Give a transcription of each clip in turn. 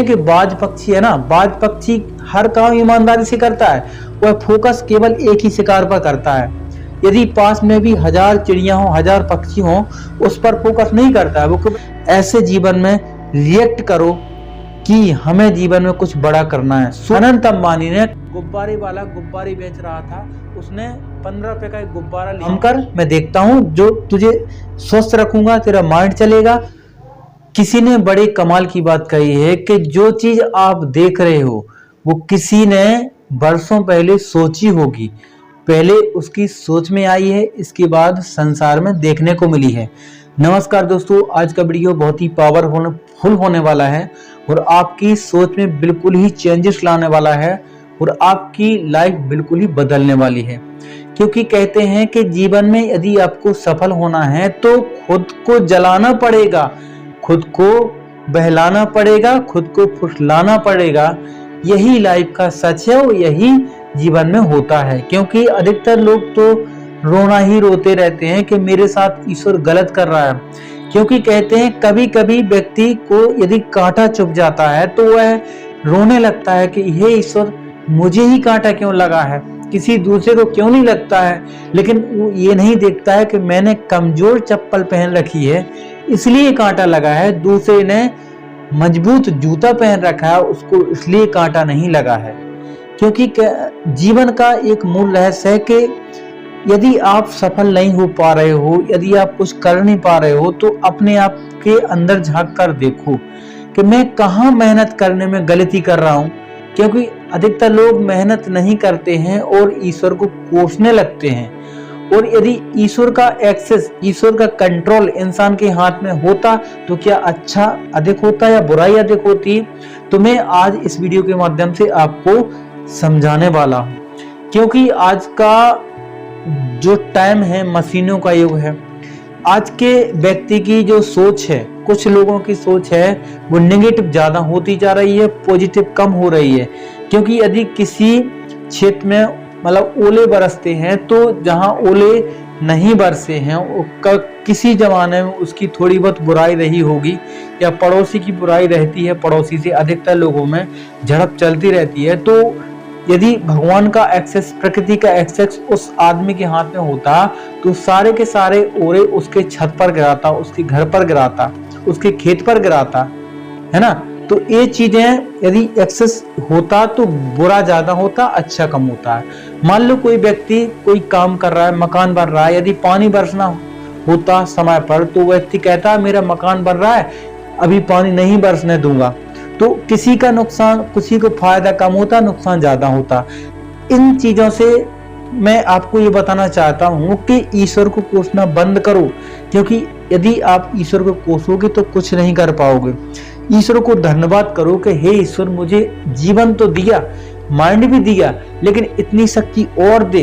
हैं कि बाज पक्षी है ना, बाज पक्षी हर काम ईमानदारी से करता है। वह फोकस केवल एक ही शिकार पर करता है। यदि पास में भी 1000 चिड़िया हो, 1000 पक्षी हो, उस पर फोकस नहीं करता है वो। ऐसे जीवन में रिएक्ट करो कि हमें जीवन में कुछ बड़ा करना है। अनंत अंबानी ने गुब्बारे वाला गुब्बारे बेच रहा था, उसने 15 रुपए का एक गुब्बारा लेकर, मैं देखता हूँ जो तुझे स्वस्थ रखूंगा, तेरा माइंड चलेगा। किसी ने बड़े कमाल की बात कही है कि जो चीज आप देख रहे हो वो किसी ने बरसों पहले सोची होगी, पहले उसकी सोच में आई है, इसके बाद संसार में देखने को मिली है। नमस्कार दोस्तों, आज का वीडियो बहुत ही पावरफुल होने वाला है और आपकी सोच में बिल्कुल ही चेंजेस लाने वाला है और आपकी लाइफ बिल्कुल ही बदलने वाली है। क्योंकि कहते हैं कि जीवन में यदि आपको सफल होना है तो खुद को जलाना पड़ेगा, खुद को बहलाना पड़ेगा, खुद को फुसलाना पड़ेगा। यही लाइफ का सच है और यही जीवन में होता है। क्योंकि अधिकतर लोग तो रोना ही रोते रहते हैं कि मेरे साथ ईश्वर गलत कर रहा है। क्योंकि कहते हैं कभी कभी व्यक्ति को यदि कांटा चुभ जाता है तो वह रोने लगता है कि हे ईश्वर, मुझे ही कांटा क्यों लगा है, किसी दूसरे को क्यों नहीं लगता है। लेकिन वो ये नहीं देखता है कि मैंने कमजोर चप्पल पहन रखी है इसलिए कांटा लगा है, दूसरे ने मजबूत जूता पहन रखा है उसको इसलिए कांटा नहीं लगा है। क्योंकि जीवन का एक मूल रहस्य है कि यदि आप सफल नहीं हो पा रहे हो, यदि आप कुछ कर नहीं पा रहे हो, तो अपने आप के अंदर झांक कर देखो कि मैं कहाँ मेहनत करने में गलती कर रहा हूँ। क्योंकि अधिकतर लोग मेहनत नहीं करते हैं और ईश्वर को कोसने लगते हैं। और यदि ईश्वर का एक्सेस, ईश्वर का कंट्रोल इंसान के हाथ में होता तो क्या अच्छा अधिक होता या बुराई अधिक होती? तो मैं आज इस वीडियो के माध्यम से आपको समझाने वाला हूँ। क्योंकि आज का जो टाइम है मशीनों का युग है। आज के व्यक्ति की जो सोच है, कुछ लोगों की सोच है वो नेगेटिव ज्यादा होती जा रही है, पॉजिटिव कम हो रही है। क्योंकि यदि किसी क्षेत्र में मतलब ओले बरसते हैं तो जहां ओले नहीं बरसे हैं किसी जमाने में उसकी थोड़ी बहुत बुराई रही होगी या पड़ोसी की बुराई रहती है, पड़ोसी से अधिकतर लोगों में झड़प चलती रहती है। तो यदि भगवान का एक्सेस, प्रकृति का एक्सेस उस आदमी के हाथ में होता तो सारे के सारे ओले उसके छत पर गिराता, उसके घर पर गिराता, उसके खेत पर गिराता, है ना। तो ये चीजें यदि एक्सेस होता तो बुरा ज्यादा होता, अच्छा कम होता है। मान लो कोई व्यक्ति कोई काम कर रहा है, मकान बन रहा है, यदि पानी बरसना होता समय पर तो व्यक्ति कहता है मेरा मकान बन रहा है, अभी पानी नहीं बरसने दूंगा। तो किसी का नुकसान, किसी को फायदा कम होता, नुकसान ज्यादा होता। इन चीजों से मैं आपको ये बताना चाहता हूँ कि ईश्वर को कोसना बंद करो। क्योंकि यदि आप ईश्वर को कोसोगे तो कुछ नहीं कर पाओगे। ईश्वर को धन्यवाद करो कि हे ईश्वर, मुझे जीवन तो दिया, माइंड भी दिया, लेकिन इतनी शक्ति और दे,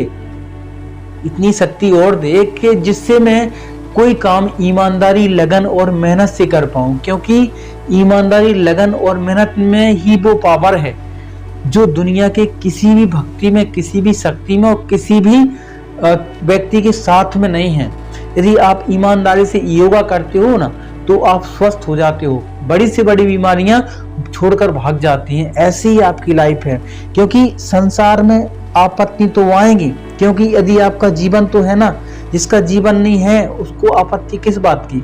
इतनी शक्ति और दे कि जिससे मैं कोई काम ईमानदारी, लगन और मेहनत से कर पाऊं। क्योंकि ईमानदारी, लगन और मेहनत में ही वो पावर है जो दुनिया के किसी भी भक्ति में, किसी भी शक्ति में और किसी भी व्यक्ति के साथ में नहीं है। यदि आप ईमानदारी से योगा करते हो ना तो आप स्वस्थ हो जाते हो, बड़ी से बड़ी बीमारियां छोड़कर भाग जाती हैं। ऐसी ही आपकी लाइफ है। क्योंकि संसार में आपत्ति तो आएंगी, क्योंकि यदि आपका जीवन तो है ना, जिसका जीवन नहीं है उसको आपत्ति किस बात की।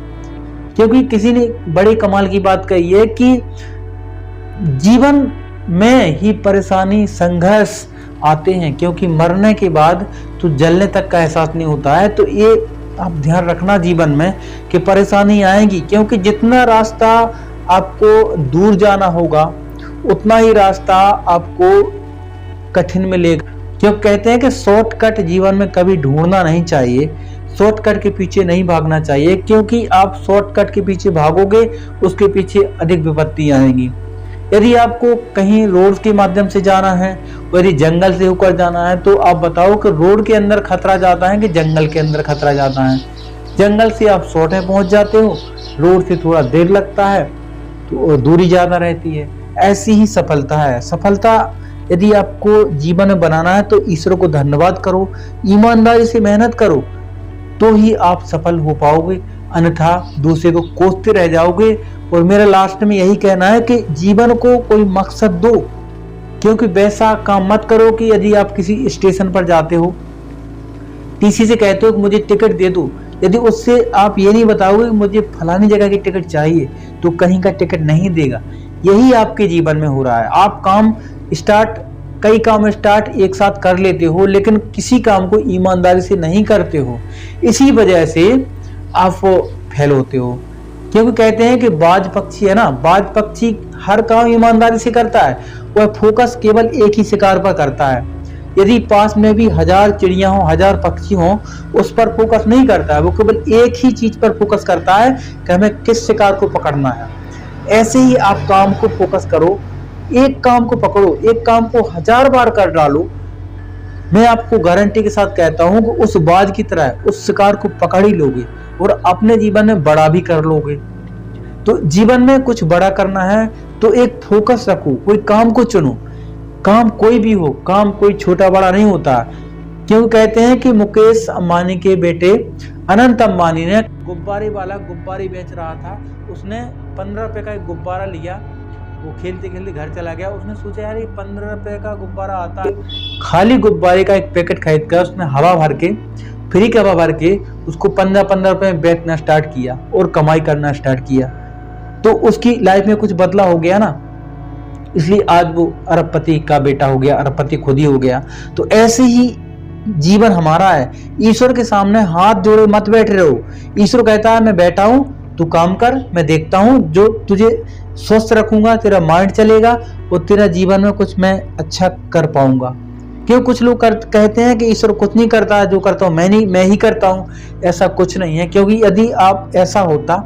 क्योंकि किसी ने बड़े कमाल की बात कही है कि जीवन में ही परेशानी, संघर्ष आते हैं, क्योंकि मरने के बाद तो जलने तक का एहसास नहीं होता है। तो ये आप ध्यान रखना जीवन में कि परेशानी आएगी। क्योंकि जितना रास्ता आपको दूर जाना होगा उतना ही रास्ता आपको कठिन मिलेगा। क्यों कहते हैं कि शॉर्टकट जीवन में कभी ढूंढना नहीं चाहिए, शॉर्टकट के पीछे नहीं भागना चाहिए। क्योंकि आप शॉर्टकट के पीछे भागोगे उसके पीछे अधिक विपत्ति आएंगी। यदि आपको कहीं रोड के माध्यम से जाना है, यदि जंगल से होकर जाना है, तो आप बताओ कि रोड के अंदर खतरा ज्यादा है कि जंगल के अंदर खतरा ज्यादा है? जंगल से आप शॉर्ट में पहुंच जाते हो, रोड से थोड़ा देर लगता है तो दूरी ज्यादा रहती है। ऐसी ही सफलता है। सफलता यदि आपको जीवन में बनाना है तो ईश्वर को धन्यवाद करो, ईमानदारी से मेहनत करो, तो ही आप सफल हो पाओगे। अन्यथा दूसरे को कोसते रह जाओगे। और मेरा लास्ट में यही कहना है कि जीवन को कोई मकसद दो, क्योंकि वैसा काम मत करो कि यदि आप किसी स्टेशन पर जाते हो, टीसी से कहते हो कि मुझे टिकट दे दो, यदि उससे आप ये नहीं बताओगे कि मुझे फलानी जगह की टिकट चाहिए, तो कहीं का टिकट नहीं देगा। यही आपके जीवन में हो रहा है। आप कई काम स्टार्ट एक साथ कर लेते हो, लेकिन किसी काम को ईमानदारी से नहीं करते हो। इसी वजह से आप फेल होते हो। क्योंकि कहते हैं कि बाज पक्षी है ना, बाज पक्षी हर काम ईमानदारी से करता है, वह फोकस केवल एक ही शिकार पर करता है। यदि पास में भी 1000 चिड़िया हो, 1000 पक्षी हो, उस पर फोकस नहीं करता है। वो केवल एक ही चीज पर फोकस करता है कि हमें किस शिकार को पकड़ना है। ऐसे ही आप काम को फोकस करो, एक काम को पकड़ो, एक काम को 1000 बार कर डालो। मैं आपको गारंटी के साथ कहता हूं कि उस बाज की तरह उस शिकार को पकड़ ही लोगे और अपने जीवन में बड़ा भी कर लोगे। तो जीवन में कुछ बड़ा करना है तो एक फोकस रखो, कोई काम को चुनो। काम कोई भी हो, काम कोई छोटा बड़ा नहीं होता। क्यों कहते हैं कि मुकेश अंबानी के बेटे अनंत अंबानी ने गुब्बारे वाला गुब्बारे बेच रहा था। उसने 15 रुपए का एक गुब्बारा लिया, वो खेलते खेलते घर चला गया। उसने सोचा यार ये 15 रुपए का गुब्बारा आता है। खाली गुब्बारे का एक पैकेट खरीद कर उसने हवा भर के, फ्री की हवा भर के उसको 15-15 रुपए में बेचना स्टार्ट किया और कमाई करना स्टार्ट किया। तो उसकी लाइफ में कुछ बदला हो गया ना, इसलिए आज वो अरबपति का बेटा हो गया, अरबपति खुद ही हो गया। तो ऐसे ही जीवन हमारा है। ईश्वर के सामने हाथ जोड़े मत बैठ रहो। ईश्वर कहता है मैं बैठा हूं, तू काम कर, मैं देखता हूं, जो तुझे स्वस्थ रखूंगा, तेरा माइंड चलेगा और तेरा जीवन में कुछ मैं अच्छा कर पाऊंगा। क्यों कुछ लोग कहते हैं कि ईश्वर कुछ नहीं करता है, जो करता हूं मैं ही करता हूं। ऐसा कुछ नहीं है, क्योंकि यदि आप ऐसा होता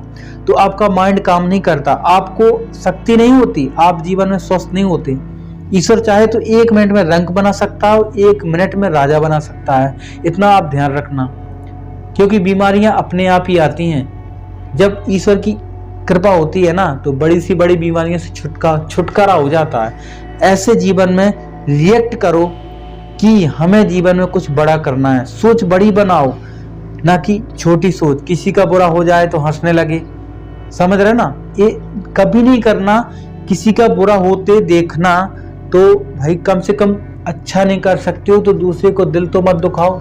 तो आपका माइंड काम नहीं करता, आपको शक्ति नहीं होती, आप जीवन में स्वस्थ नहीं होते। ईश्वर चाहे तो 1 मिनट में रंक बना सकता है, 1 मिनट में राजा बना सकता है। इतना आप ध्यान रखना, क्योंकि बीमारियां अपने आप ही आती हैं। जब ईश्वर की कृपा होती है ना, तो बड़ी सी बड़ी बीमारियों से छुटकारा हो जाता है। ऐसे जीवन में रिएक्ट करो कि हमें जीवन में कुछ बड़ा करना है। सोच बड़ी बनाओ, ना कि छोटी सोच। किसी का बुरा हो जाए तो हंसने लगे, समझ रहे ना, ये कभी नहीं करना। किसी का बुरा होते देखना तो भाई कम से कम अच्छा नहीं कर सकते हो तो दूसरे को दिल तो मत दुखाओ,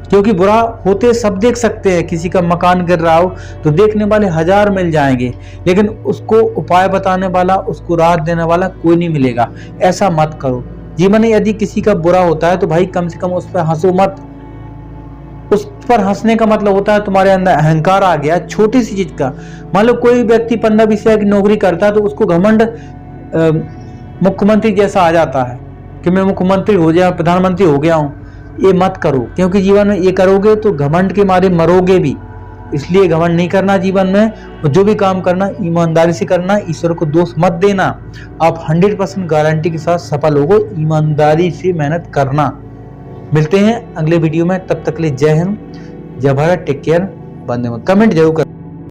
क्योंकि बुरा होते सब देख सकते हैं। किसी का मकान गिर रहा हो तो देखने वाले 1000 मिल जाएंगे, लेकिन उसको उपाय बताने वाला, उसको राहत देने वाला कोई नहीं मिलेगा। ऐसा मत करो। जीवन में यदि किसी का बुरा होता है तो भाई कम से कम उस पर हंसो मत। उस पर हंसने का मतलब होता है तुम्हारे अंदर अहंकार आ गया छोटी सी चीज का। मान लो कोई व्यक्ति 15-20 हजार की नौकरी करता है तो उसको घमंड मुख्यमंत्री जैसा आ जाता है कि मैं मुख्यमंत्री हो गया, प्रधानमंत्री हो गया हूं। ये मत करो, क्योंकि जीवन में ये करोगे तो घमंड के मारे मरोगे भी। इसलिए घमंड नहीं करना जीवन में, और जो भी काम करना ईमानदारी से करना। ईश्वर को दोष मत देना। आप 100% गारंटी के साथ सफल होगो। ईमानदारी से मेहनत करना। मिलते हैं अगले वीडियो में, तब तक के लिए जय हिंद, जय Bharat, take care, Vande Mataram. Comment जरूर कर।